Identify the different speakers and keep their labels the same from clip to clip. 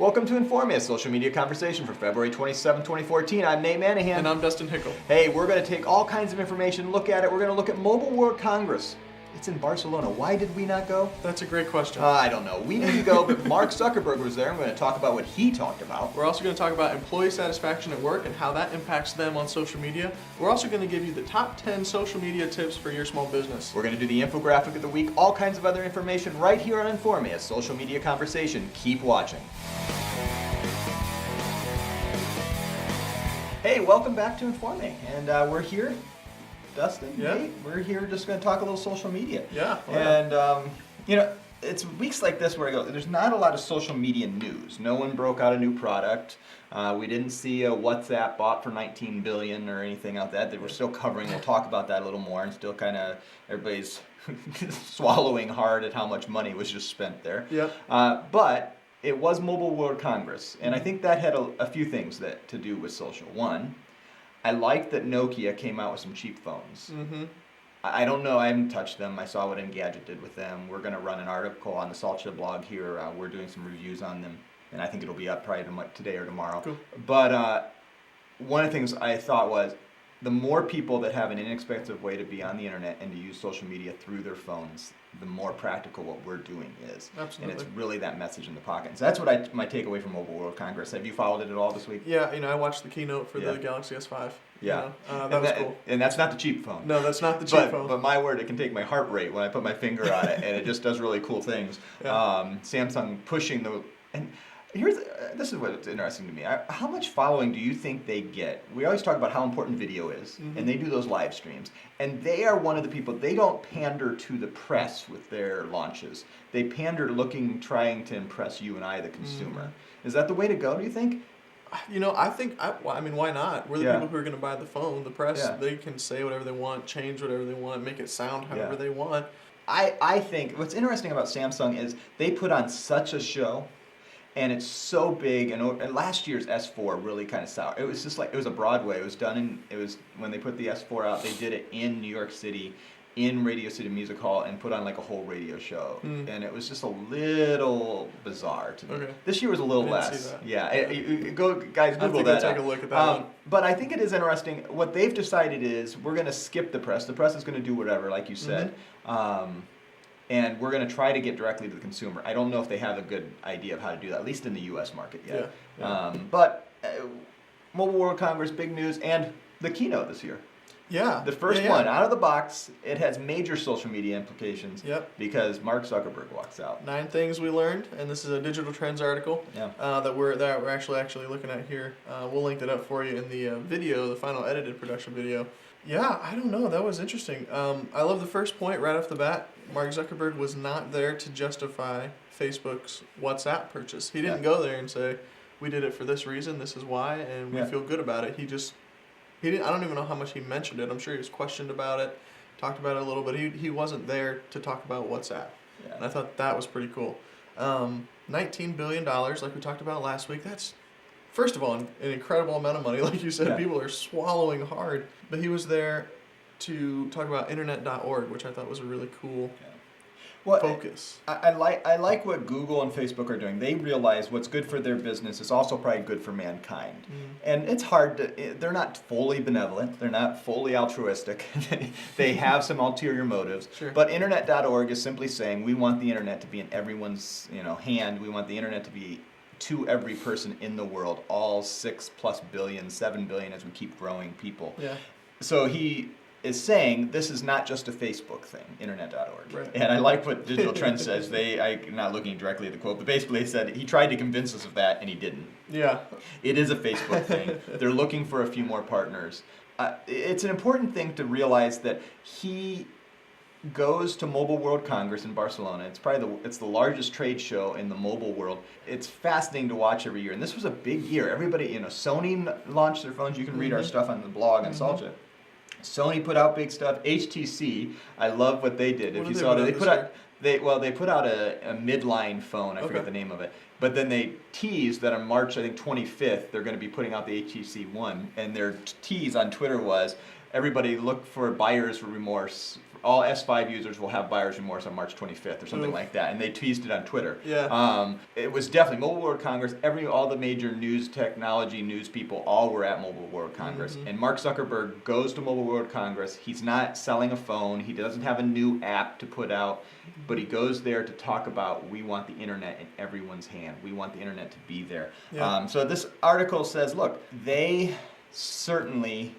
Speaker 1: Welcome to Informe, a social media conversation for February 27, 2014. I'm Nate Manahan.
Speaker 2: And I'm Dustin Hickle.
Speaker 1: Hey, we're going to take all kinds of information, look at it. We're going to look at Mobile World Congress. It's in Barcelona. Why did we not go?
Speaker 2: That's a great question.
Speaker 1: I don't know. We need to go, but Mark Zuckerberg was there. I'm going to talk about what he talked about.
Speaker 2: We're also going to talk about employee satisfaction at work and how that impacts them on social media. We're also going to give you the top 10 social media tips for your small business.
Speaker 1: We're going to do the infographic of the week, all kinds of other information right here on Informe, a social media conversation. Keep watching. Hey, welcome back to Informe, and we're here, Dustin, Nate, we're here just going to talk a little social media. And, it's weeks like this where I go, there's not a lot of social media news. No one broke out a new product. We didn't see a WhatsApp bought for $19 billion or anything like that. They were still covering. We'll talk about that a little more, and still kind of everybody's swallowing hard at how much money was just spent there. But it was Mobile World Congress, and I think that had a few things to do with social. One, I liked that Nokia came out with some cheap phones. I don't know, I haven't touched them. I saw what Engadget did with them. We're going to run an article on the Salcha blog here. We're doing some reviews on them, and I think it'll be up probably today or tomorrow.
Speaker 2: Cool.
Speaker 1: But one of the things I thought was, the more people that have an inexpensive way to be on the internet and to use social media through their phones, the more practical what we're doing is.
Speaker 2: Absolutely.
Speaker 1: And it's really that message in the pocket. So that's what my takeaway from Mobile World Congress. Have you followed it at all this week?
Speaker 2: Yeah, I watched the keynote for the Galaxy S5.
Speaker 1: Yeah.
Speaker 2: That was cool.
Speaker 1: And that's not the cheap phone.
Speaker 2: No, that's not the cheap phone.
Speaker 1: But my word, it can take my heart rate when I put my finger on it, and it just does really cool things. Samsung pushing this is what's interesting to me. How much following do you think they get? We always talk about how important video is, and they do those live streams. And they are one of the people, they don't pander to the press with their launches. They pander trying to impress you and I, the consumer. Is that the way to go, do you think?
Speaker 2: I think, why not? We're the people who are going to buy the phone. The press, they can say whatever they want, change whatever they want, make it sound however they want.
Speaker 1: I think what's interesting about Samsung is they put on such a show. And it's so big, and last year's S4 really kind of sour. It was just like, it was a Broadway. It was when they put the S4 out, they did it in New York City, in Radio City Music Hall, and put on like a whole radio show. And it was just a little bizarre to me.
Speaker 2: Okay.
Speaker 1: This year was a little less. Go guys, Google that.
Speaker 2: Take a look at that one.
Speaker 1: But I think it is interesting. What they've decided is we're going to skip the press. The press is going to do whatever, like you said. And we're going to try to get directly to the consumer. I don't know if they have a good idea of how to do that, at least in the U.S. market yet. But Mobile World Congress, big news, and the keynote this year. The first one, out of the box, it has major social media implications because Mark Zuckerberg walks out.
Speaker 2: 9 things we learned, and this is a Digital Trends article that we're actually looking at here. We'll link it up for you in the video, the final edited production video. I don't know. That was interesting. I love the first point right off the bat. Mark Zuckerberg was not there to justify Facebook's WhatsApp purchase. He didn't go there and say, we did it for this reason, this is why, and we feel good about it. He didn't. I don't even know how much he mentioned it. I'm sure he was questioned about it, talked about it a little bit. He wasn't there to talk about WhatsApp. And I thought that was pretty cool. $19 billion, like we talked about last week, that's, first of all, an incredible amount of money. Like you said, people are swallowing hard. But he was there to talk about internet.org, which I thought was a really cool focus.
Speaker 1: I like what Google and Facebook are doing. They realize what's good for their business is also probably good for mankind. And it's hard they're not fully benevolent. They're not fully altruistic. They have some ulterior motives. But internet.org is simply saying we want the internet to be in everyone's hand. We want the internet to be to every person in the world, all 6+ billion, 7 billion as we keep growing people. So he is saying this is not just a Facebook thing, internet.org. And I like what Digital Trends says. I'm not looking directly at the quote, but basically he said he tried to convince us of that and he didn't. It is a Facebook thing. They're looking for a few more partners. It's an important thing to realize that he goes to Mobile World Congress in Barcelona. It's probably it's the largest trade show in the mobile world. It's fascinating to watch every year, and this was a big year. Everybody, Sony launched their phones. You can read our stuff on the blog on Salcha. Sony put out big stuff. HTC, I love what they did. If you saw that, they put out a midline phone. I forget the name of it. But then they teased that on March, I think 25th, they're going to be putting out the HTC One, and their tease on Twitter was, everybody look for buyer's remorse. All S5 users will have buyer's remorse on March 25th or something like that, and they teased it on Twitter.
Speaker 2: Yeah.
Speaker 1: It was definitely Mobile World Congress. All the major technology news people all were at Mobile World Congress. And Mark Zuckerberg goes to Mobile World Congress. He's not selling a phone. He doesn't have a new app to put out, but he goes there to talk about we want the internet in everyone's hand. We want the internet to be there.
Speaker 2: Yeah.
Speaker 1: So this article says, look, they certainly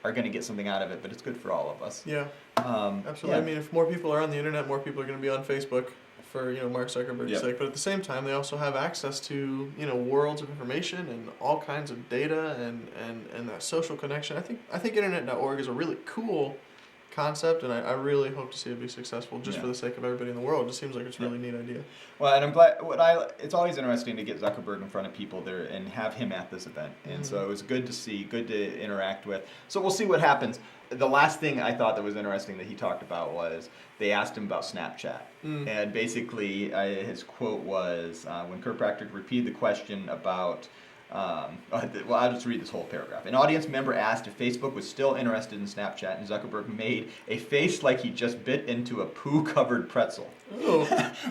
Speaker 1: are going to get something out of it, but it's good for all of us.
Speaker 2: Yeah. Absolutely. I mean, if more people are on the internet, more people are going to be on Facebook for Mark Zuckerberg's sake. But at the same time, they also have access to worlds of information and all kinds of data and that social connection. I think Internet.org is a really cool concept, and I really hope to see it be successful just for the sake of everybody in the world. It just seems like it's a really neat idea.
Speaker 1: Well, and I'm glad. It's always interesting to get Zuckerberg in front of people there and have him at this event, and so it was good to see, good to interact with. So we'll see what happens. The last thing I thought that was interesting that he talked about was they asked him about Snapchat, and basically his quote was when Kirkpatrick repeated the question about. Well, I'll just read this whole paragraph. An audience member asked if Facebook was still interested in Snapchat, and Zuckerberg made a face like he just bit into a poo-covered pretzel.
Speaker 2: Oh.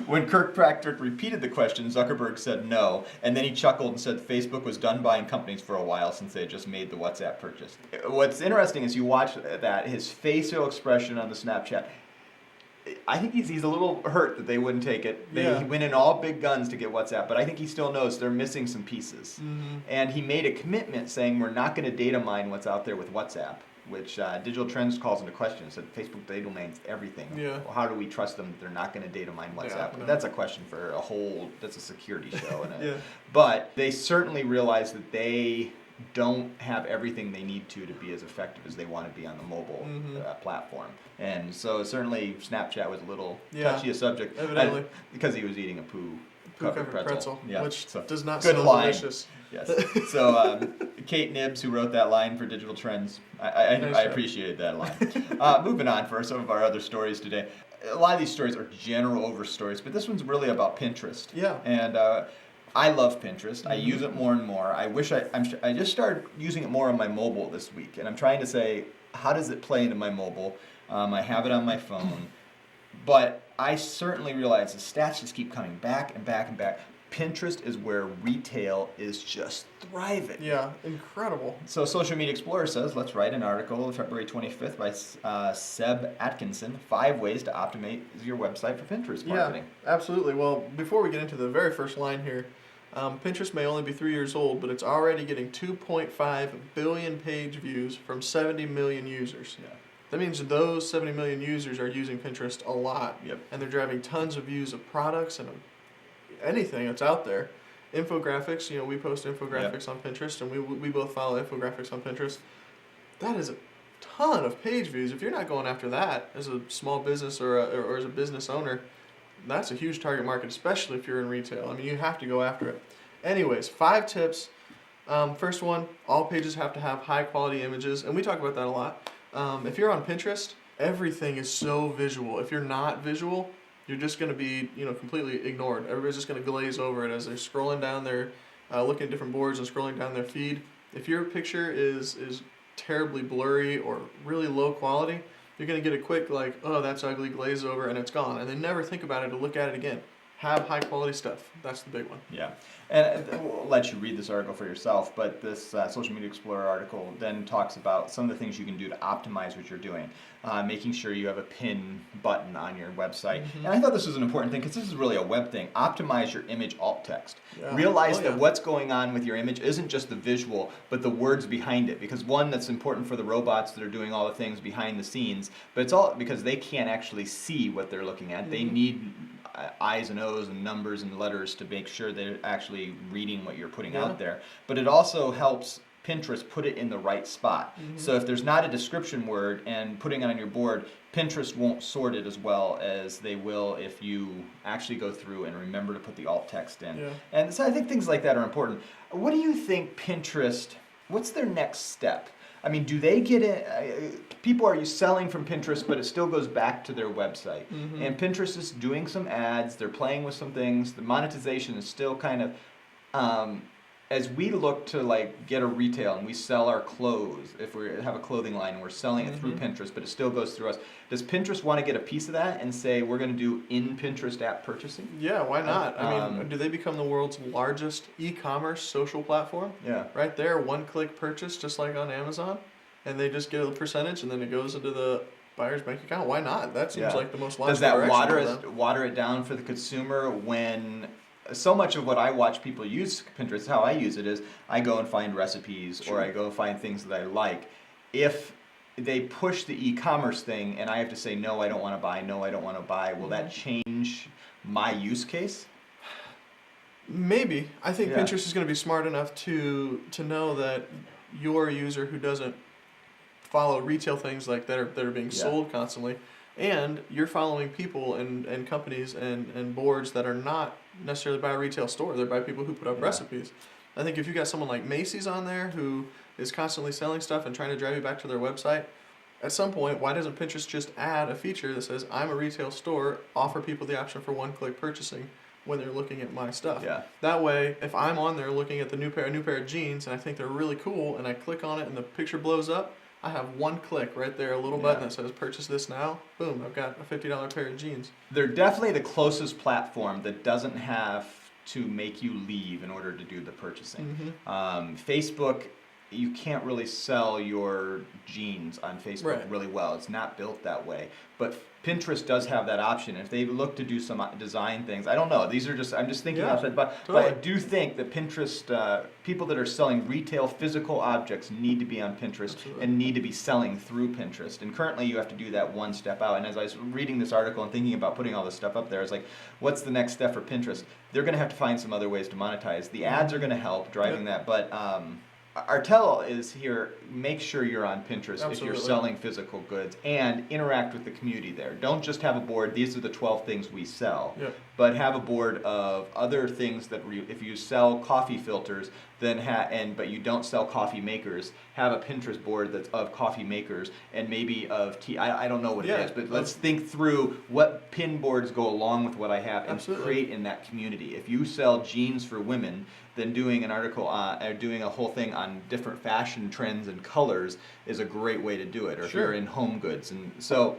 Speaker 1: When Kirkpatrick repeated the question, Zuckerberg said no, and then he chuckled and said Facebook was done buying companies for a while since they had just made the WhatsApp purchase. What's interesting is you watch that, his facial expression on the Snapchat, I think he's a little hurt that they wouldn't take it. He went in all big guns to get WhatsApp, but I think he still knows they're missing some pieces. And he made a commitment saying we're not going to data mine what's out there with WhatsApp, which Digital Trends calls into question. It said Facebook data mines everything.
Speaker 2: Yeah.
Speaker 1: Well, how do we trust them that they're not going to data mine WhatsApp?
Speaker 2: Yeah, no.
Speaker 1: That's a question for that's a security show. But they certainly realize that they don't have everything they need to be as effective as they want to be on the mobile platform. And so certainly Snapchat was a little touchy a subject.
Speaker 2: Evidently.
Speaker 1: Because he was eating a poo-covered pretzel.
Speaker 2: Which does not
Speaker 1: good
Speaker 2: sound
Speaker 1: line.
Speaker 2: delicious.
Speaker 1: Yes. So Kate Nibbs, who wrote that line for Digital Trends, I appreciated that line. Moving on for some of our other stories today. A lot of these stories are general over stories, but this one's really about Pinterest.
Speaker 2: Yeah.
Speaker 1: And I love Pinterest. I use it more and more. I just started using it more on my mobile this week, and I'm trying to say, how does it play into my mobile? I have it on my phone, but I certainly realize the stats just keep coming back and back and back. Pinterest is where retail is just thriving.
Speaker 2: Yeah, incredible.
Speaker 1: So Social Media Explorer says, let's write an article February 25th by Seb Atkinson, 5 ways to optimize your website for Pinterest marketing.
Speaker 2: Yeah, absolutely. Well, before we get into the very first line here, Pinterest may only be 3 years old, but it's already getting 2.5 billion page views from 70 million users.
Speaker 1: Yeah.
Speaker 2: That means those 70 million users are using Pinterest a lot, and they're driving tons of views of products and anything that's out there. Infographics, we post infographics on Pinterest, and we both follow infographics on Pinterest. That is a ton of page views. If you're not going after that as a small business or as a business owner, that's a huge target market, especially if you're in retail. I mean, you have to go after it. Anyways, 5 tips. First one, all pages have to have high quality images, and we talk about that a lot. If you're on Pinterest, everything is so visual. If you're not visual, you're just going to be, completely ignored. Everybody's just going to glaze over it as they're scrolling down their, looking at different boards and scrolling down their feed. If your picture is terribly blurry or really low quality, you're going to get a quick oh, that's ugly, glaze over, and it's gone. And they never think about it to look at it again. Have high quality stuff. That's the big one.
Speaker 1: Yeah. And we'll let you read this article for yourself, but this Social Media Explorer article then talks about some of the things you can do to optimize what you're doing. Making sure you have a pin button on your website. And I thought this was an important thing because this is really a web thing. Optimize your image alt text. Yeah. Realize that what's going on with your image isn't just the visual, but the words behind it. Because one, that's important for the robots that are doing all the things behind the scenes, but it's all because they can't actually see what they're looking at. They need I's and O's and numbers and letters to make sure they're actually reading what you're putting out there. But it also helps Pinterest put it in the right spot. So if there's not a description word and putting it on your board, Pinterest won't sort it as well as they will if you actually go through and remember to put the alt text in. Yeah. And so I think things like that are important. What do you think Pinterest, what's their next step? I mean, do they get it? People are selling from Pinterest, but it still goes back to their website. And Pinterest is doing some ads. They're playing with some things. The monetization is still kind of as we look to like get a retail and we sell our clothes, if we have a clothing line and we're selling it through Pinterest, but it still goes through us, does Pinterest want to get a piece of that and say we're going to do in Pinterest app purchasing?
Speaker 2: Yeah, why not? I mean, do they become the world's largest e-commerce social platform?
Speaker 1: Yeah.
Speaker 2: Right there, one-click purchase, just like on Amazon, and they just get a percentage, and then it goes into the buyer's bank account. Why not? That seems like the most logical
Speaker 1: Does that
Speaker 2: direction
Speaker 1: water it down for the consumer when so much of what I watch people use Pinterest, how I use it is I go and find recipes or I go find things that I like. If they push the e-commerce thing and I have to say, no, I don't want to buy, no, I don't want to buy, will that change my use case?
Speaker 2: Maybe. I think Pinterest is going to be smart enough to know that you're a user who doesn't follow retail things like that are being sold constantly, and you're following people and companies and boards that are not necessarily by a retail store. They're by people who put up recipes. I think if you got someone like Macy's on there who is constantly selling stuff and trying to drive you back to their website, at some point, why doesn't Pinterest just add a feature that says, I'm a retail store, offer people the option for one-click purchasing when they're looking at my stuff.
Speaker 1: Yeah.
Speaker 2: That way, if I'm on there looking at the new pair of jeans and I think they're really cool and I click on it and the picture blows up, I have one click right there, a little button that says purchase this now. Boom, I've got a $50 pair of jeans.
Speaker 1: They're definitely the closest platform that doesn't have to make you leave in order to do the purchasing. Facebook, you can't really sell your jeans on Facebook really well. It's not built that way. But Pinterest does have that option. If they look to do some design things, I don't know. These are just, I'm just thinking outside. But I do think that Pinterest, people that are selling retail physical objects need to be on Pinterest and need to be selling through Pinterest. And currently you have to do that one step out. And as I was reading this article and thinking about putting all this stuff up there, I was like, what's the next step for Pinterest? They're going to have to find some other ways to monetize. The ads are going to help driving that. But our tell is here, make sure you're on Pinterest if you're selling physical goods and interact with the community there. Don't just have a board, these are the 12 things we sell, but have a board of other things that if you sell coffee filters, then but you don't sell coffee makers, have a Pinterest board that's of coffee makers and maybe of tea. I don't know what it is, but let's think through what pin boards go along with what I have and create in that community. If you sell jeans for women, then doing an article or doing a whole thing on different fashion trends and colors is a great way to do it. Or if you're in home goods, and so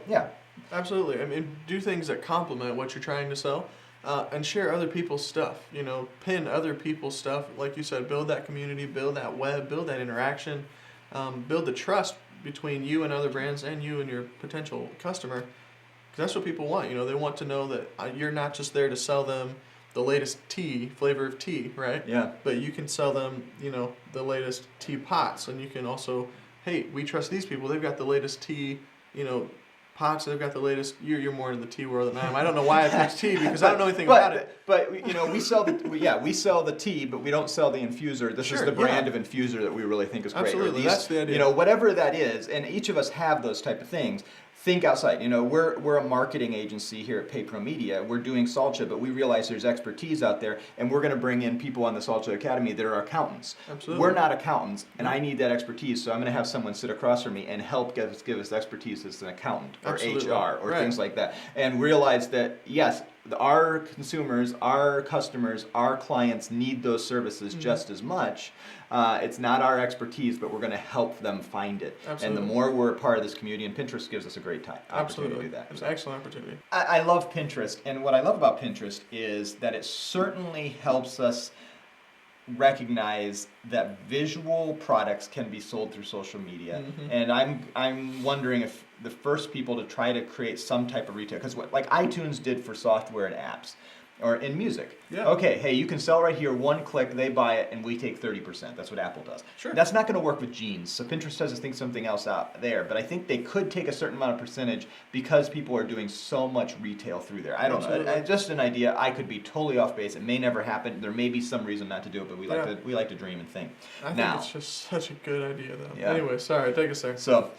Speaker 2: absolutely. I mean, do things that complement what you're trying to sell, and share other people's stuff. You know, pin other people's stuff. Like you said, build that community, build that web, build that interaction, build the trust between you and other brands and you and your potential customer. Because that's what people want. You know, they want to know that you're not just there to sell them the latest flavor of tea, right?
Speaker 1: Yeah.
Speaker 2: But you can sell them, you know, the latest tea pots, and you can also, hey, we trust these people. They've got the latest tea, you know, pots. They've got the latest. You're more in the tea world than I am. I don't know why I picked tea because I don't know anything about it.
Speaker 1: But you know, we sell the tea, but we don't sell the infuser. This is the brand of infuser that we really think is great.
Speaker 2: Absolutely, that's the idea.
Speaker 1: You know, whatever that is, and each of us have those type of things. Think outside. You know, we're a marketing agency here at PayPro Media. We're doing Salcha, but we realize there's expertise out there, and we're going to bring in people on the Salcha Academy that are accountants.
Speaker 2: Absolutely.
Speaker 1: We're not accountants, and I need that expertise, so I'm going to have someone sit across from me and help give us expertise as an accountant or HR or things like that, and realize that yes, our consumers, our customers, our clients need those services just as much. It's not our expertise, but we're going to help them find it.
Speaker 2: Absolutely.
Speaker 1: And the more we're a part of this community, and Pinterest gives us a great opportunity to do that.
Speaker 2: It's an excellent opportunity.
Speaker 1: I love Pinterest, and what I love about Pinterest is that it certainly helps us recognize that visual products can be sold through social media. And I'm wondering if the first people to try to create some type of retail, because like iTunes did for software and apps, or in music. Okay, hey, you can sell right here, one click, they buy it, and we take 30%. That's what Apple does. That's not going to work with jeans, so Pinterest has to think something else out there. But I think they could take a certain amount of percentage because people are doing so much retail through there. I don't know. Just an idea. I could be totally off base. It may never happen. There may be some reason not to do it, but we like to dream and think.
Speaker 2: I think it's just such a good idea, though. Anyway, sorry, take us there.
Speaker 1: So,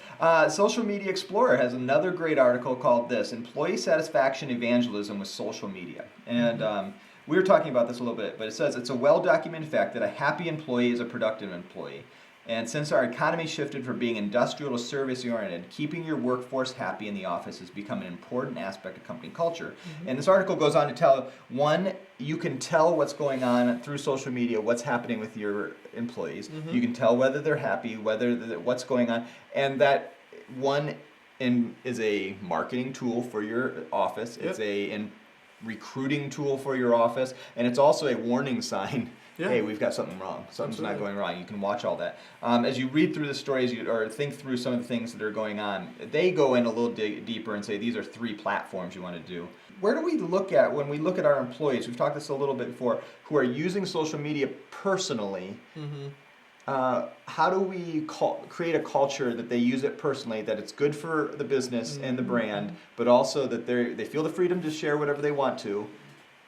Speaker 1: Social Media Explorer has another great article called this, Employee Satisfaction Evangelism with Social Media. And we were talking about this a little bit, but it says it's a well-documented fact that a happy employee is a productive employee. And since our economy shifted from being industrial to service-oriented, keeping your workforce happy in the office has become an important aspect of company culture. And this article goes on to tell, one, you can tell what's going on through social media, what's happening with your employees. You can tell whether they're happy, what's going on, and that one is a marketing tool for your office. It's a recruiting tool for your office, and it's also a warning sign. Hey, we've got something wrong. Something's not going wrong. You can watch all that. As you read through the stories or think through some of the things that are going on, they go in a little deeper and say these are 3 platforms you want to do. Where do we look at when we look at our employees? We've talked this a little bit before, who are using social media personally. How do we create a culture that they use it personally, that it's good for the business and the brand, but also that they feel the freedom to share whatever they want to,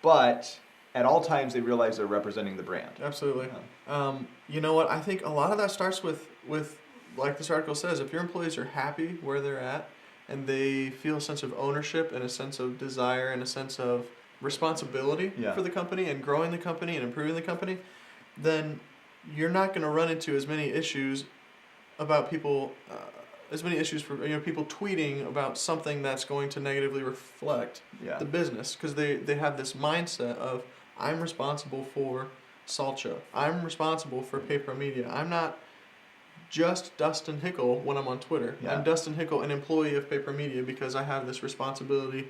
Speaker 1: but at all times they realize they're representing the brand.
Speaker 2: Absolutely. You know what? I think a lot of that starts with like this article says, if your employees are happy where they're at and they feel a sense of ownership and a sense of desire and a sense of responsibility for the company and growing the company and improving the company, then you're not going to run into as many issues about people, for people tweeting about something that's going to negatively reflect the business, because they have this mindset of, I'm responsible for Salcha. I'm responsible for Paper Media. I'm not just Dustin Hickle when I'm on Twitter. I'm Dustin Hickle, an employee of Paper Media, because I have this responsibility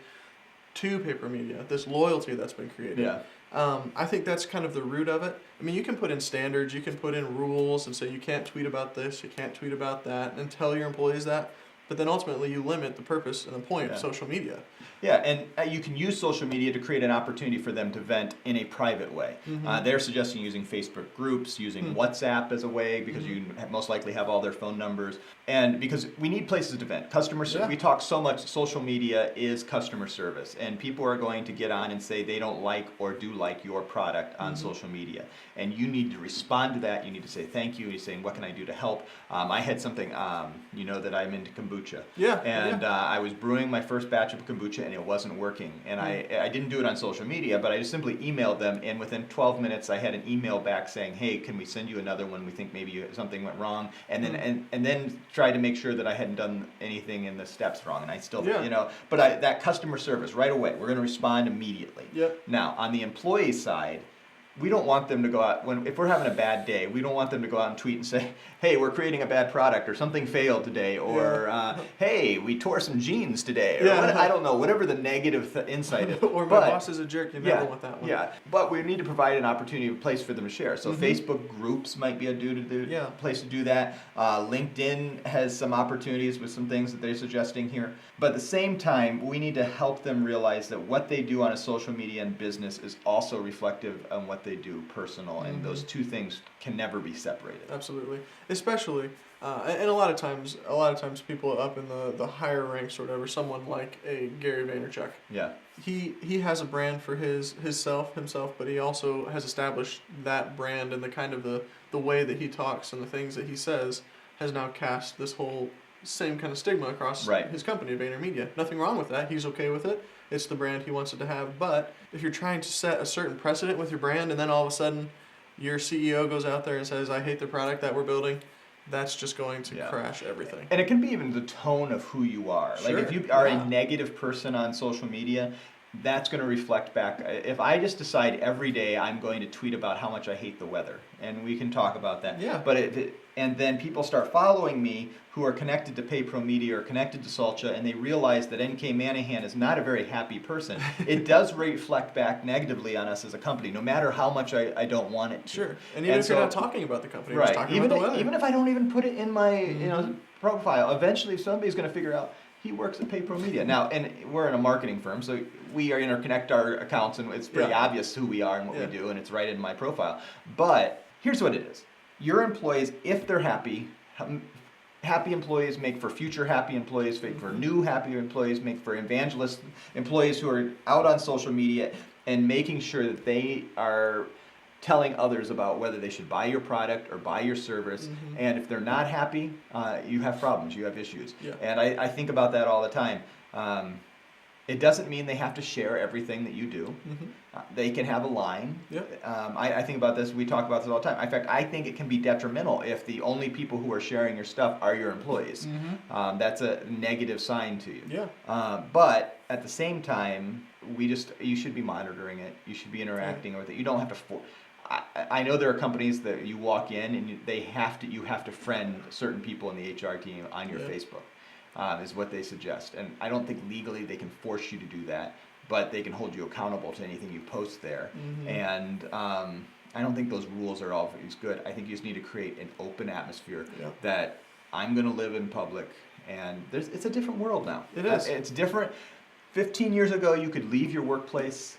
Speaker 2: to Paper Media, this loyalty that's been created. I think that's kind of the root of it. I mean, you can put in standards, you can put in rules and say you can't tweet about this, you can't tweet about that, and tell your employees that. But then ultimately you limit the purpose and the point of social media. Yeah, and you can use social media to create an opportunity for them to vent in a private way. They're suggesting using Facebook groups, using WhatsApp as a way, because you most likely have all their phone numbers. And because we need places to vent. We talk so much, social media is customer service. And people are going to get on and say they don't like or do like your product on social media. And you need to respond to that. You need to say thank you. You're saying, what can I do to help? I had something, that I'm into kombucha. I was brewing my first batch of kombucha and it wasn't working. And I didn't do it on social media, but I just simply emailed them, and within 12 minutes I had an email back saying, hey, can we send you another one? We think maybe something went wrong. And then tried to make sure that I hadn't done anything in the steps wrong. And I still, but that customer service right away, we're going to respond immediately. Now, on the employee side, we don't want them to go out, if we're having a bad day, we don't want them to go out and tweet and say, hey, we're creating a bad product, or something failed today, or hey, we tore some jeans today, or I don't know, whatever the negative insight is. Or my boss is a jerk, you never want that one.
Speaker 1: But we need to provide an opportunity, a place for them to share. So Facebook groups might be a place to do that. LinkedIn has some opportunities with some things that they're suggesting here. But at the same time, we need to help them realize that what they do on a social media and business is also reflective on what they do personal, and those two things can never be separated.
Speaker 2: Absolutely. Especially, and a lot of times people up in the higher ranks or whatever, someone like a Gary Vaynerchuk. He has a brand for himself, but he also has established that brand, and the kind of the way that he talks and the things that he says has now cast this whole same kind of stigma across his company, VaynerMedia. Nothing wrong with that. He's okay with it. It's the brand he wants it to have. But if you're trying to set a certain precedent with your brand, and then all of a sudden your CEO goes out there and says, I hate the product that we're building, that's just going to crash everything.
Speaker 1: And it can be even the tone of who you are. Like if you are a negative person on social media, that's going to reflect back. If I just decide every day I'm going to tweet about how much I hate the weather, and we can talk about that. But and then people start following me who are connected to PayPro Media or connected to Salcha, and they realize that NK Manahan is not a very happy person. It does reflect back negatively on us as a company, no matter how much I don't want it to.
Speaker 2: And even if you're not talking about the company, you're just talking about the weather.
Speaker 1: Even if I don't even put it in my profile, eventually somebody's going to figure out he works at PayPro Media. Now, and we're in a marketing firm, so we are interconnect our accounts, and it's pretty obvious who we are and what we do, and it's right in my profile. But here's what it is. Your employees, if they're happy employees make for future happy employees, make for new happy employees, make for evangelist employees who are out on social media and making sure that they are telling others about whether they should buy your product or buy your service. And if they're not happy, you have problems, you have issues. And I think about that all the time. It doesn't mean they have to share everything that you do.
Speaker 2: Mm-hmm.
Speaker 1: They can have a line.
Speaker 2: Yep.
Speaker 1: I think about this. We talk about this all the time. In fact, I think it can be detrimental if the only people who are sharing your stuff are your employees.
Speaker 2: Mm-hmm.
Speaker 1: That's a negative sign to you.
Speaker 2: Yeah.
Speaker 1: But at the same time, you should be monitoring it. You should be interacting with it. You don't have to. I know there are companies that you walk in and you have to friend certain people in the HR team on your Facebook. Is what they suggest. And I don't think legally they can force you to do that, but they can hold you accountable to anything you post there.
Speaker 2: Mm-hmm.
Speaker 1: And I don't think those rules are always good. I think you just need to create an open atmosphere that I'm going to live in public, and it's a different world now.
Speaker 2: It is.
Speaker 1: It's different. 15 years ago, you could leave your workplace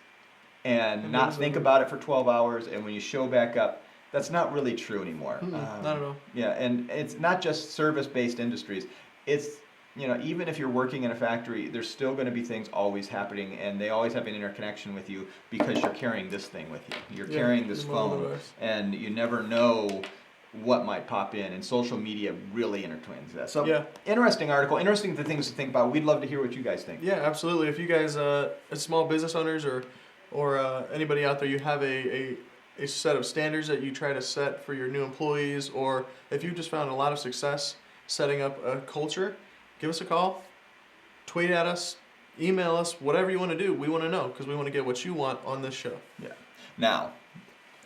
Speaker 1: and not think about it for 12 hours, and when you show back up, that's not really true anymore.
Speaker 2: Not at all.
Speaker 1: Yeah, and it's not just service-based industries. It's even if you're working in a factory, there's still going to be things always happening, and they always have an interconnection with you because you're carrying this thing with you. You're carrying this phone, and you never know what might pop in, and social media really intertwines that. So, interesting article, interesting things to think about. We'd love to hear what you guys think.
Speaker 2: Yeah, absolutely. If you guys, as small business owners or anybody out there, you have a set of standards that you try to set for your new employees, or if you've just found a lot of success setting up a culture, give us a call, tweet at us, email us, whatever you want to do. We want to know because we want to get what you want on this show.
Speaker 1: Yeah. Now,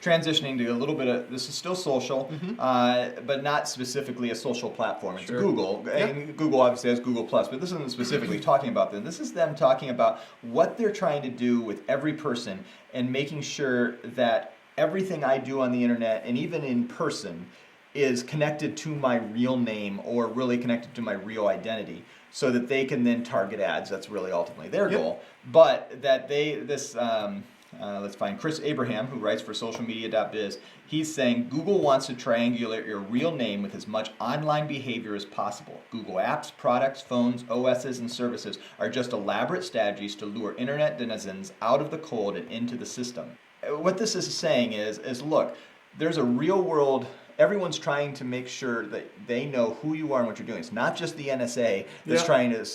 Speaker 1: transitioning to a little bit of, this is still social, but not specifically a social platform. It's Google. And Google obviously has Google+, but this isn't specifically talking about them. This is them talking about what they're trying to do with every person and making sure that everything I do on the internet and even in person is connected to my real name or really connected to my real identity so that they can then target ads. That's really ultimately their goal. But that let's find Chris Abraham, who writes for socialmedia.biz. He's saying Google wants to triangulate your real name with as much online behavior as possible. Google apps, products, phones, OSs, and services are just elaborate strategies to lure internet denizens out of the cold and into the system. What this is saying is look, there's a real world. Everyone's trying to make sure that they know who you are and what you're doing. It's not just the NSA that's trying to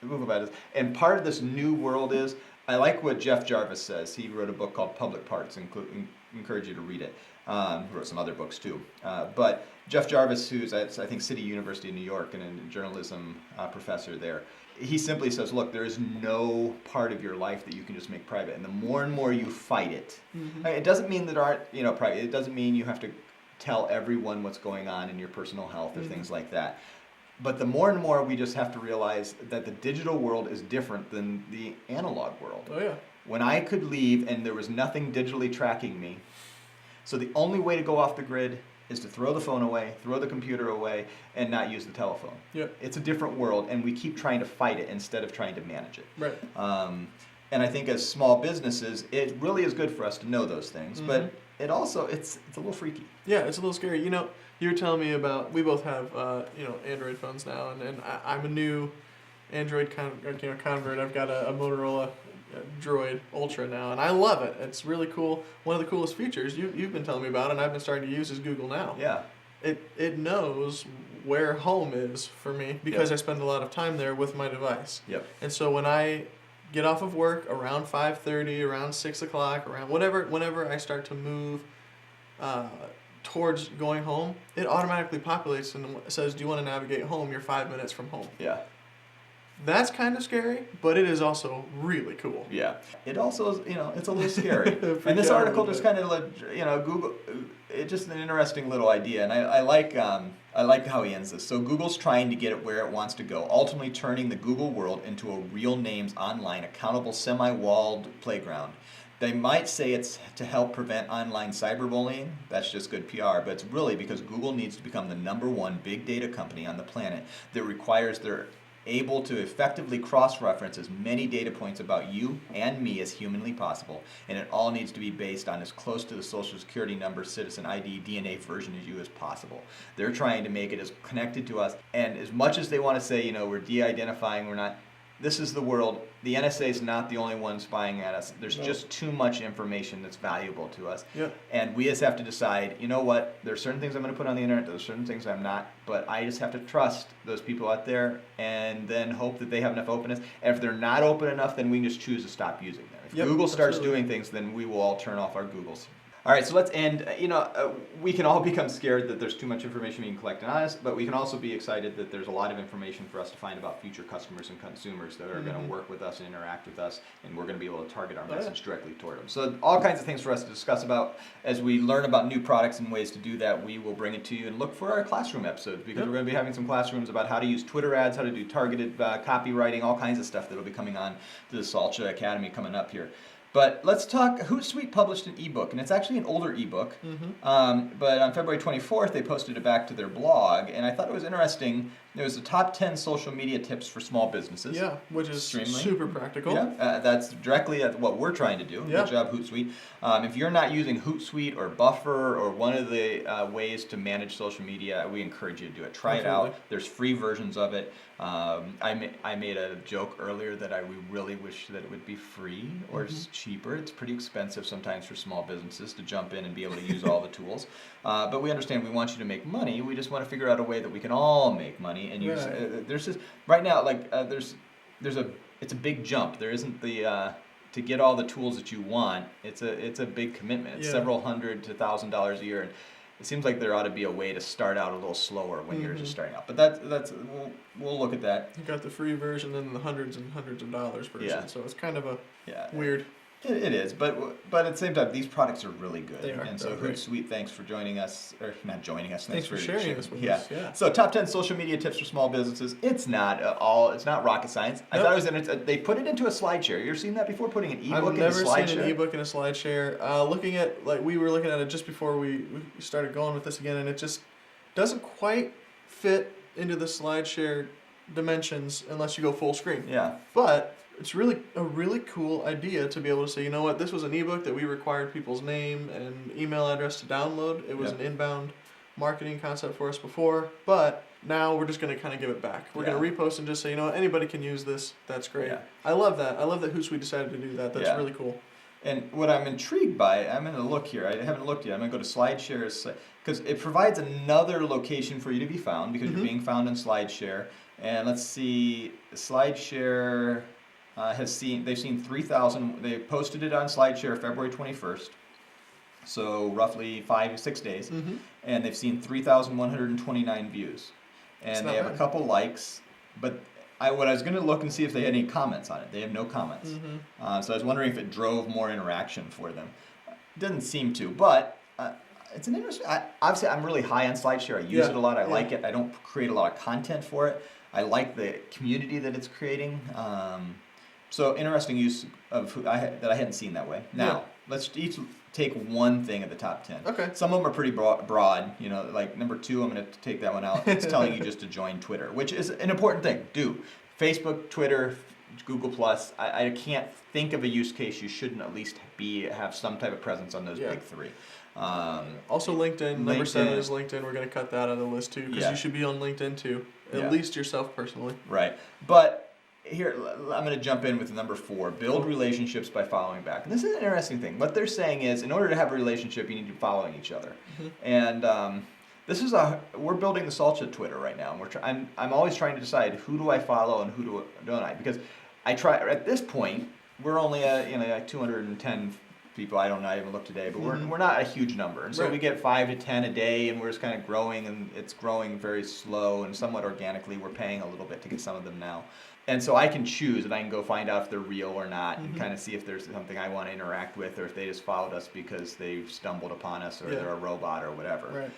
Speaker 1: move about it. And part of this new world is, I like what Jeff Jarvis says. He wrote a book called Public Parts. Encourage you to read it. He wrote some other books too. But Jeff Jarvis, who's at, I think, City University of New York and a journalism professor there, he simply says, look, there is no part of your life that you can just make private. And the more and more you fight it, it doesn't mean that aren't, private. It doesn't mean you have to tell everyone what's going on in your personal health or things like that. But the more and more we just have to realize that the digital world is different than the analog world.
Speaker 2: Oh yeah.
Speaker 1: When I could leave and there was nothing digitally tracking me, so the only way to go off the grid is to throw the phone away, throw the computer away, and not use the telephone.
Speaker 2: Yep.
Speaker 1: It's a different world, and we keep trying to fight it instead of trying to manage it.
Speaker 2: Right.
Speaker 1: And I think as small businesses, it really is good for us to know those things, but it also, it's a little freaky.
Speaker 2: Yeah, it's a little scary. You were telling me about, we both have, Android phones now, and I'm a new Android convert. I've got a Motorola Droid Ultra now, and I love it. It's really cool. One of the coolest features you've been telling me about, and I've been starting to use, is Google Now.
Speaker 1: Yeah.
Speaker 2: It knows where home is for me because I spend a lot of time there with my device.
Speaker 1: Yep.
Speaker 2: And so when I get off of work around 5:30, around 6 o'clock, around whenever I start to move towards going home, it automatically populates and says, do you want to navigate home? You're 5 minutes from home.
Speaker 1: Yeah.
Speaker 2: That's kind of scary, but it is also really cool.
Speaker 1: Yeah. It also is, it's a little scary. And this article just kind of, Google, it's just an interesting little idea. And I like how he ends this. So Google's trying to get it where it wants to go, ultimately turning the Google world into a real names online, accountable, semi-walled playground. They might say it's to help prevent online cyberbullying. That's just good PR, but it's really because Google needs to become the #1 big data company on the planet that requires they're able to effectively cross-reference as many data points about you and me as humanly possible, and it all needs to be based on as close to the social security number, citizen ID, DNA version as you as possible. They're trying to make it as connected to us, and as much as they want to say, we're de-identifying, we're not, this is the world. The NSA is not the only one spying at us. There's
Speaker 2: No.
Speaker 1: just too much information that's valuable to us.
Speaker 2: Yeah.
Speaker 1: And we just have to decide, you know what, there's certain things I'm going to put on the internet, there's certain things I'm not, but I just have to trust those people out there and then hope that they have enough openness. And if they're not open enough, then we can just choose to stop using them. If
Speaker 2: Yep,
Speaker 1: Google starts
Speaker 2: absolutely.
Speaker 1: doing things, then we will all turn off our Googles. All right, so let's end. We can all become scared that there's too much information being collected on us, but we can also be excited that there's a lot of information for us to find about future customers and consumers that are going to work with us and interact with us, and we're going to be able to target our message directly toward them. So all kinds of things for us to discuss about. As we learn about new products and ways to do that, we will bring it to you and look for our classroom episodes, because we're going to be having some classrooms about how to use Twitter ads, how to do targeted copywriting, all kinds of stuff that will be coming on to the Salcha Academy coming up here. But let's talk. Hootsuite published an ebook, and it's actually an older ebook. But on February 24th, they posted it back to their blog, and I thought it was interesting. It was the top 10 social media tips for small businesses.
Speaker 2: Yeah, which is super practical.
Speaker 1: Yeah, that's directly at what we're trying to do.
Speaker 2: Yeah.
Speaker 1: Good job, Hootsuite. If you're not using Hootsuite or Buffer or one of the ways to manage social media, we encourage you to do it. Try it out. There's free versions of it. I made a joke earlier that we really wish that it would be free or cheaper. It's pretty expensive sometimes for small businesses to jump in and be able to use all the tools. But we understand we want you to make money. We just want to figure out a way that we can all make money and use. There's just right now it's a big jump. There isn't the to get all the tools that you want. It's a big commitment. It's several $100 to $1,000 a year. And it seems like there ought to be a way to start out a little slower when you're just starting out. But we'll look at that.
Speaker 2: You got the free version and the hundreds and hundreds of dollars version.
Speaker 1: Yeah.
Speaker 2: So it's kind of a weird.
Speaker 1: It is, but at the same time, these products are really good.
Speaker 2: They are.
Speaker 1: And so Hootsuite, thanks for joining us, or not joining us.
Speaker 2: Thanks for sharing this with us. Yeah.
Speaker 1: So top 10 social media tips for small businesses. It's not rocket science. I thought it was they put it into a SlideShare. You ever seen that before? Putting an ebook in a SlideShare?
Speaker 2: I've never seen an ebook in a SlideShare. Looking at we were looking at it just before we started going with this again, and it just doesn't quite fit into the SlideShare dimensions unless you go full screen.
Speaker 1: Yeah.
Speaker 2: But it's really a really cool idea to be able to say, you know what, this was an ebook that we required people's name and email address to download. It was an inbound marketing concept for us before, but now we're just going to kind of give it back. We're going to repost and just say, you know what, anybody can use this. That's great. Yeah. I love that. I love that Hootsuite decided to do that. That's really cool.
Speaker 1: And what I'm intrigued by, I'm going to look here. I haven't looked yet. I'm going to go to SlideShare because it provides another location for you to be found because you're being found in SlideShare. And let's see, SlideShare they've seen 3,000. They posted it on SlideShare February 21st, so roughly 5 or 6 days, and they've seen 3,129 views, and they have a couple likes. But what I was going to look and see if they had any comments on it. They have no comments, so I was wondering if it drove more interaction for them. It doesn't seem to, but it's an interesting. Obviously, I'm really high on SlideShare. I use it a lot. I like it. I don't create a lot of content for it. I like the community that it's creating. So interesting use of that I hadn't seen that way. Now, let's each take one thing at the top 10.
Speaker 2: Okay.
Speaker 1: Some of them are pretty broad. Like number 2, I'm going to take that one out. It's telling you just to join Twitter, which is an important thing. Do Facebook, Twitter, Google+. I can't think of a use case you shouldn't at least have some type of presence on those big 3.
Speaker 2: Also LinkedIn. Number 7 is LinkedIn. We're going to cut that out of the list too because you should be on LinkedIn too. At least yourself personally.
Speaker 1: Right. But here, I'm going to jump in with number 4. Build relationships by following back. And this is an interesting thing. What they're saying is, in order to have a relationship, you need to be following each other. And we're building the Salcha Twitter right now. And I'm always trying to decide who do I follow and who don't I. Because at this point, we're only at 210 people. I don't know. I haven't looked today, but we're not a huge number. And so we get 5 to 10 a day, and we're just kind of growing, and it's growing very slow and somewhat organically. We're paying a little bit to get some of them now. And so I can choose, and I can go find out if they're real or not, and kind of see if there's something I want to interact with, or if they just followed us because they've stumbled upon us, or they're a robot, or whatever.
Speaker 2: Right.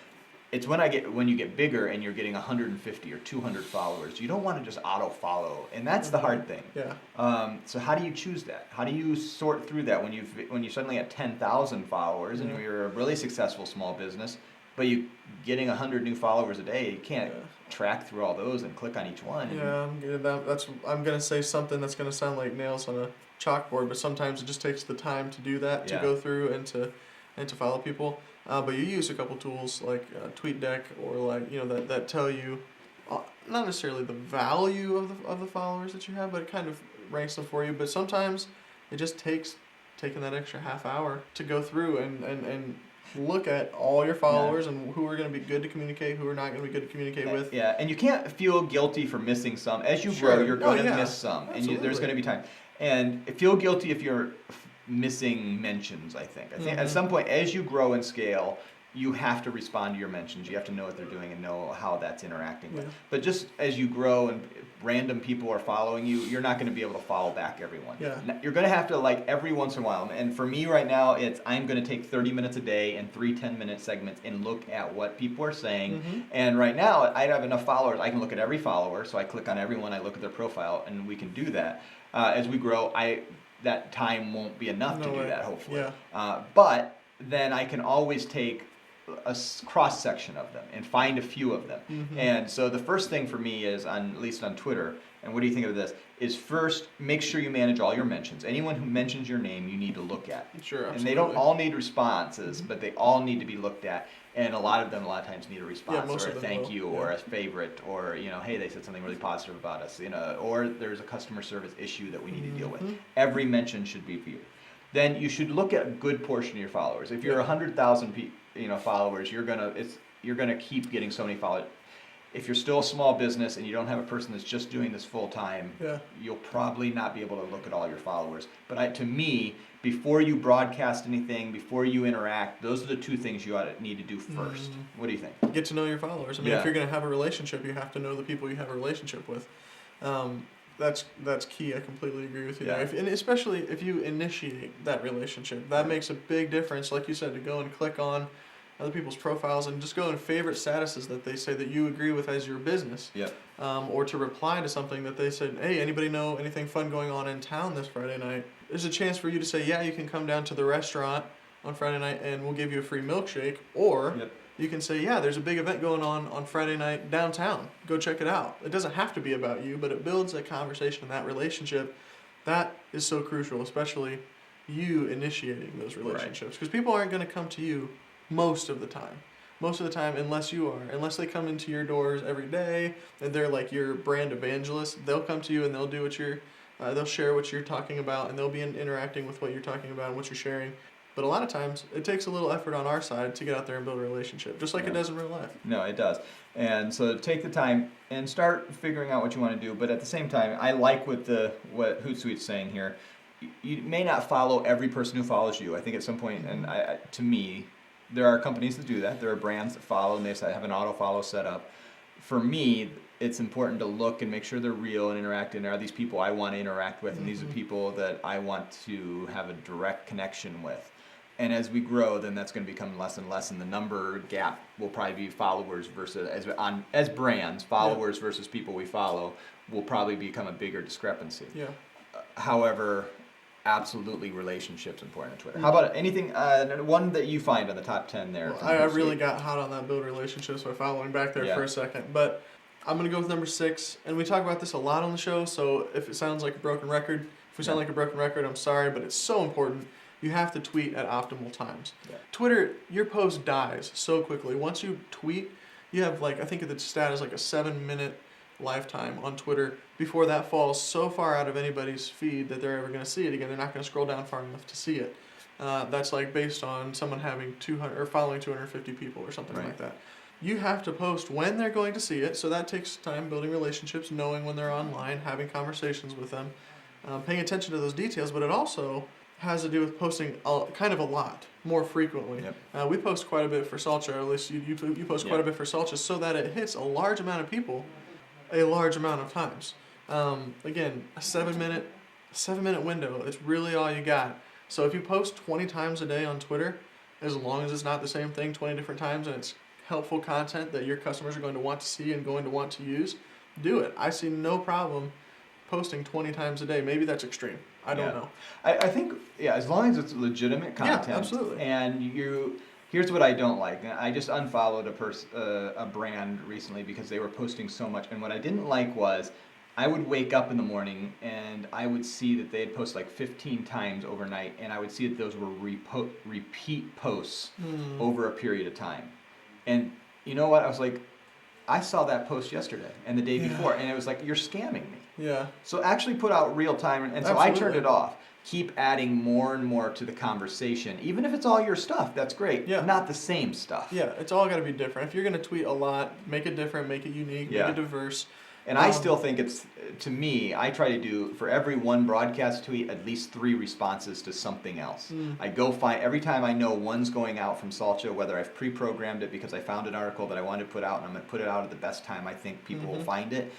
Speaker 1: It's when you get bigger and you're getting 150 or 200 followers, you don't want to just auto follow, and that's the hard thing.
Speaker 2: Yeah.
Speaker 1: So how do you choose that? How do you sort through that when you suddenly at 10,000 followers and you're a really successful small business, but you getting 100 new followers a day, you can't track through all those and click on each one.
Speaker 2: Yeah, I'm gonna say something that's gonna sound like nails on a chalkboard, but sometimes it just takes the time to do that, to go through and to follow people. But you use a couple tools like TweetDeck or that tell you not necessarily the value of the followers that you have, but it kind of ranks them for you. But sometimes it just takes taking that extra half hour to go through and look at all your followers and who are going to be good to communicate, who are not going to be good to communicate with.
Speaker 1: Yeah, and you can't feel guilty for missing some. As you grow, you're going to miss some,
Speaker 2: Absolutely.
Speaker 1: and there's going to be time. And feel guilty if you're missing mentions, I think. At some point, as you grow and scale, you have to respond to your mentions. You have to know what they're doing and know how that's interacting with. But just as you grow and random people are following you, you're not going to be able to follow back everyone.
Speaker 2: Yeah.
Speaker 1: You're going to have to, like, every once in a while. And for me right now, I'm going to take 30 minutes a day and 3 10-minute segments and look at what people are saying. And right now, I have enough followers. I can look at every follower. So I click on everyone. I look at their profile, and we can do that. As we grow, that time won't be enough to do that, hopefully.
Speaker 2: Yeah.
Speaker 1: But then I can always take a cross section of them and find a few of them. And so the first thing for me is, at least on Twitter, and what do you think of this, is first make sure you manage all your mentions. Anyone who mentions your name, you need to look at.
Speaker 2: Sure, absolutely.
Speaker 1: And they don't all need responses, but they all need to be looked at. And a lot of times need a response or a thank you or a favorite or, hey, they said something really positive about us, or there's a customer service issue that we need to deal with. Every mention should be for you. Then you should look at a good portion of your followers. If you're 100,000 followers, you're gonna keep getting so many followers. If you're still a small business and you don't have a person that's just doing this full time, you'll probably not be able to look at all your followers. But to me, before you broadcast anything, before you interact, those are the 2 things you need to do first. What do you think?
Speaker 2: Get to know your followers. I mean, if you're going to have a relationship, you have to know the people you have a relationship with. That's key. I completely agree with you there. And especially if you initiate that relationship, that makes a big difference. Like you said, to go and click on other people's profiles and just go and favorite statuses that they say that you agree with as your business. Or to reply to something that they said, hey, anybody know anything fun going on in town this Friday night? There's a chance for you to say, yeah, you can come down to the restaurant on Friday night and we'll give you a free milkshake. Or you can say, yeah, there's a big event going on Friday night downtown. Go check it out. It doesn't have to be about you, but it builds a conversation and that relationship. That is so crucial, especially you initiating those relationships. Because people aren't going to come to you most of the time. Most of the time, unless they come into your doors every day and they're like your brand evangelist, they'll come to you and they'll do they'll share what you're talking about and they'll be interacting with what you're talking about and what you're sharing. But a lot of times, it takes a little effort on our side to get out there and build a relationship, just like it does in real life.
Speaker 1: No, it does. And so take the time and start figuring out what you want to do. But at the same time, I like what Hootsuite's saying here. You may not follow every person who follows you. I think at some point, and to me, there are companies that do that. There are brands that follow and they have an auto-follow set up. For me, it's important to look and make sure they're real and interact. And are these people I want to interact with? And these are people that I want to have a direct connection with. And as we grow, then that's going to become less and less, and the number gap will probably be followers versus as brands, followers versus people we follow will probably become a bigger discrepancy. However, absolutely, relationships important on Twitter. How about anything one that you find on the top 10 there?
Speaker 2: Well, I really got hot on that build relationships by following back there for a second, but I'm gonna go with number 6, and we talk about this a lot on the show. So if it sounds like a broken record, if we sound like a broken record, I'm sorry, but it's so important. You have to tweet at optimal times. Twitter, your post dies so quickly. Once you tweet, you have I think the stat is like a 7-minute lifetime on Twitter before that falls so far out of anybody's feed that they're ever going to see it again. They're not going to scroll down far enough to see it. That's based on someone having 200 or following 250 people or something like that. You have to post when they're going to see it, so that takes time building relationships, knowing when they're online, having conversations with them, paying attention to those details, but it also has to do with posting kind of a lot more frequently. We post quite a bit for Salcha, or at least you post quite a bit for Salcha, so that it hits a large amount of people a large amount of times. Again, a 7-minute window, it's really all you got. So if you post 20 times a day on Twitter, as long as it's not the same thing 20 different times and it's helpful content that your customers are going to want to see and going to want to use, do it. I see no problem posting 20 times a day. Maybe that's extreme. I don't know.
Speaker 1: I think, as long as it's legitimate content.
Speaker 2: Yeah, absolutely.
Speaker 1: And here's what I don't like. I just unfollowed a brand recently because they were posting so much. And what I didn't like was I would wake up in the morning and I would see that they had posted 15 times overnight. And I would see that those were repeat posts over a period of time. And you know what? I was like, I saw that post yesterday and the day before, and it was like, you're scamming me.
Speaker 2: Yeah.
Speaker 1: So actually put out real time, and so I turned it off. Keep adding more and more to the conversation, even if it's all your stuff. That's great.
Speaker 2: Yeah.
Speaker 1: Not the same stuff.
Speaker 2: Yeah, it's all got to be different. If you're going to tweet a lot, make it different, make it unique, make it diverse.
Speaker 1: And I still think it's, to me, I try to do, for every one broadcast tweet, at least 3 responses to something else. I go find, every time I know one's going out from Salcha, whether I've pre-programmed it because I found an article that I wanted to put out, and I'm going to put it out at the best time I think people will find it,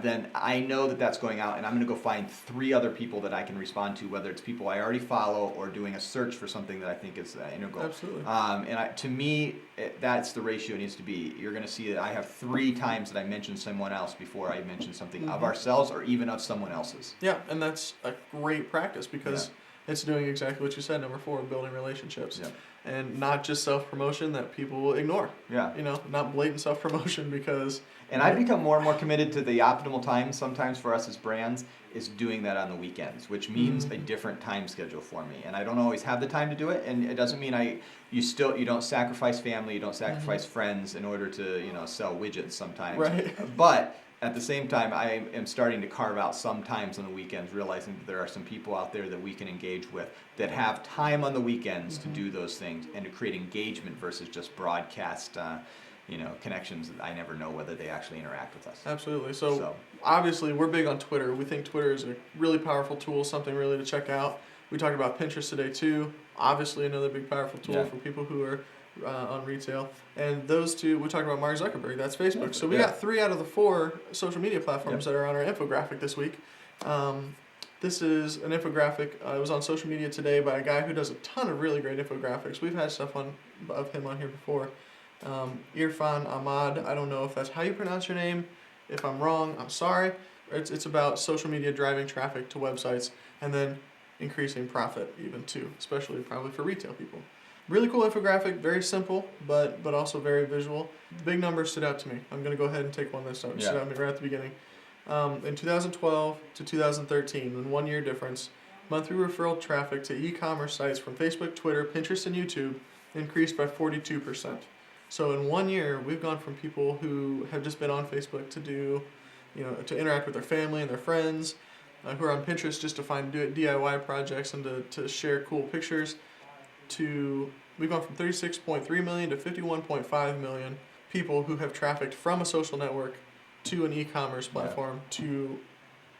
Speaker 1: then I know that that's going out, and I'm going to go find 3 other people that I can respond to, whether it's people I already follow or doing a search for something that I think is integral.
Speaker 2: Absolutely.
Speaker 1: To me, that's the ratio it needs to be. You're going to see that I have 3 times that I mention someone else before I mention something of ourselves or even of someone else's.
Speaker 2: Yeah, and that's a great practice because it's doing exactly what you said, number 4, building relationships.
Speaker 1: Yeah.
Speaker 2: And not just self-promotion that people will ignore.
Speaker 1: Yeah.
Speaker 2: You know, not blatant self-promotion because...
Speaker 1: And I've become more and more committed to the optimal time sometimes for us as brands is doing that on the weekends, which means a different time schedule for me. And I don't always have the time to do it, and it doesn't mean you don't sacrifice family, you don't sacrifice friends in order to, sell widgets sometimes.
Speaker 2: Right.
Speaker 1: But at the same time, I am starting to carve out some times on the weekends, realizing that there are some people out there that we can engage with that have time on the weekends to do those things and to create engagement versus just broadcast connections that I never know whether they actually interact with us.
Speaker 2: Absolutely. So obviously we're big on Twitter. We think Twitter is a really powerful tool, something really to check out. We talked about Pinterest today too. Obviously another big powerful tool for people who are on retail. And those 2, we talked about Mark Zuckerberg, that's Facebook. So we got 3 out of the 4 social media platforms that are on our infographic this week. This is an infographic. It was on social media today by a guy who does a ton of really great infographics. We've had stuff of him on here before. Irfan Ahmad, I don't know if that's how you pronounce your name. If I'm wrong, I'm sorry. It's about social media driving traffic to websites and then increasing profit even too, especially probably for retail people. Really cool infographic, very simple, but also very visual. The big numbers stood out to me. I'm going to go ahead and take one that stood out to me right at the beginning. In 2012 to 2013, in 1 year difference, monthly referral traffic to e-commerce sites from Facebook, Twitter, Pinterest, and YouTube increased by 42%. So in 1 year, we've gone from people who have just been on Facebook to do, to interact with their family and their friends, who are on Pinterest just to find DIY projects and to share cool pictures, to we've gone from 36.3 million to 51.5 million people who have trafficked from a social network to an e-commerce platform to,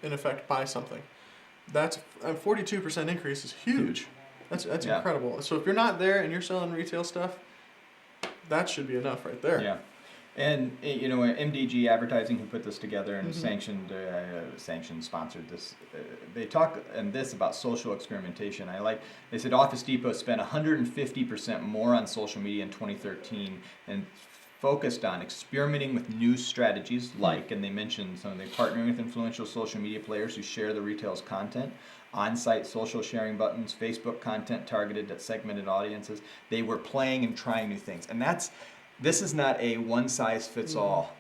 Speaker 2: in effect, buy something. That's a 42% increase is huge. That's incredible. So if you're not there and you're selling retail stuff, that should be enough right there.
Speaker 1: Yeah. And MDG Advertising, who put this together and sanctioned sponsored this, they talk in this about social experimentation. They said Office Depot spent 150% more on social media in 2013 and focused on experimenting with new strategies and they mentioned they partnering with influential social media players who share the retailer's content, on-site social sharing buttons, Facebook content targeted at segmented audiences. They were playing and trying new things, and this is not a one-size-fits-all.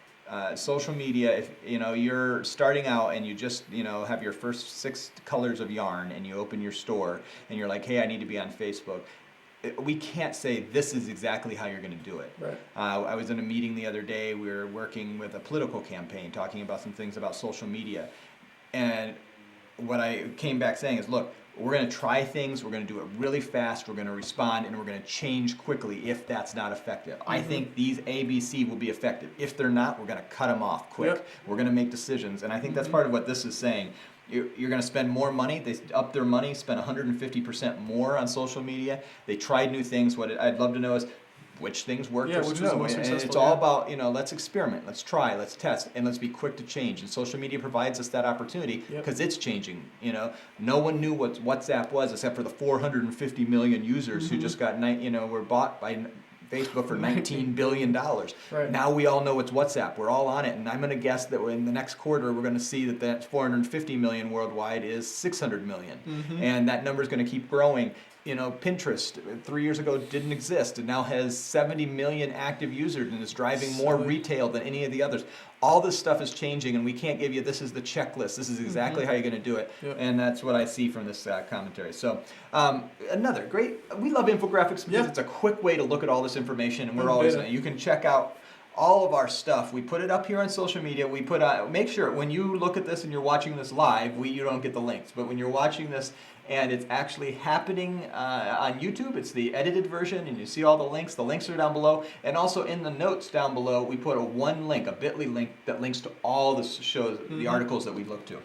Speaker 1: Social media, if you're starting out and you just have your first 6 colors of yarn and you open your store and you're like, hey, I need to be on Facebook. We can't say this is exactly how you're going to do it.
Speaker 2: Right.
Speaker 1: I was in a meeting the other day. We were working with a political campaign, talking about some things about social media, and what I came back saying is, look, we're going to try things, we're going to do it really fast, we're going to respond, and we're going to change quickly if that's not effective. I think these ABC will be effective. If they're not, we're going to cut them off quick.
Speaker 2: Yep.
Speaker 1: We're going to make decisions, and I think that's part of what this is saying. You're going to spend more money. They upped their money, spent 150% more on social media. They tried new things. What I'd love to know is which things work versus
Speaker 2: which was the most
Speaker 1: and
Speaker 2: successful.
Speaker 1: it's all about, let's experiment, let's try, let's test, and let's be quick to change. And social media provides us that opportunity because it's changing. No one knew what WhatsApp was except for the 450 million users who just got, were bought by Facebook for $19 billion.
Speaker 2: Right.
Speaker 1: Now we all know it's WhatsApp. We're all on it, and I'm going to guess that in the next quarter we're going to see that 450 million worldwide is 600 million, and that number is going to keep growing. Pinterest 3 years ago didn't exist and now has 70 million active users and is driving more retail than any of the others. All this stuff is changing, and we can't give you this is the checklist. This is exactly how you're going to do it, and that's what I see from this commentary. So another great. We love infographics because it's a quick way to look at all this information, and we're always. You can check out all of our stuff. We put it up here on social media. We put make sure when you look at this and you're watching this live, you don't get the links. But when you're watching this and it's actually happening on YouTube, it's the edited version, and you see all the links. The links are down below, and also in the notes down below, we put one link, a bit.ly link that links to all the shows, the articles that we look to.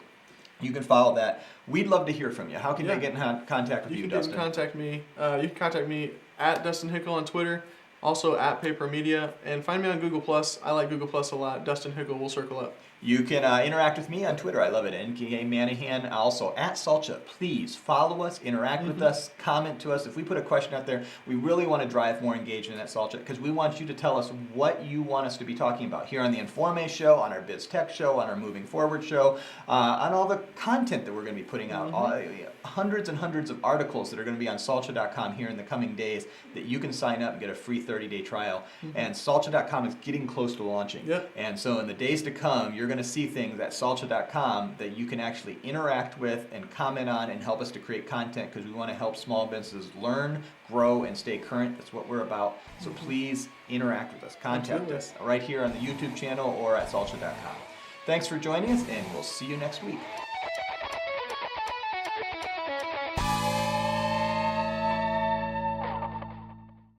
Speaker 1: You can follow that. We'd love to hear from you. How can they get in contact with you, Dustin?
Speaker 2: You can contact me at Dustin Hickle on Twitter, also at Paper Media, and find me on Google+. I like Google+ a lot. Dustin Hickle will circle up.
Speaker 1: You can interact with me on Twitter. I love it. NKA Manahan. Also at Salcha. Please follow us, interact with us, comment to us. If we put a question out there, we really want to drive more engagement at Salcha because we want you to tell us what you want us to be talking about here on the Informe show, on our Biz Tech show, on our Moving Forward show, on all the content that we're going to be putting out. Hundreds and hundreds of articles that are going to be on Salcha.com here in the coming days that you can sign up and get a free 30-day trial. And Salcha.com is getting close to launching. And so in the days to come, you're going to see things at Salcha.com that you can actually interact with and comment on and help us to create content because we want to help small businesses learn, grow, and stay current. That's what we're about. So please interact with us. Contact us right here on the YouTube channel or at Salcha.com. Thanks for joining us, and we'll see you next week.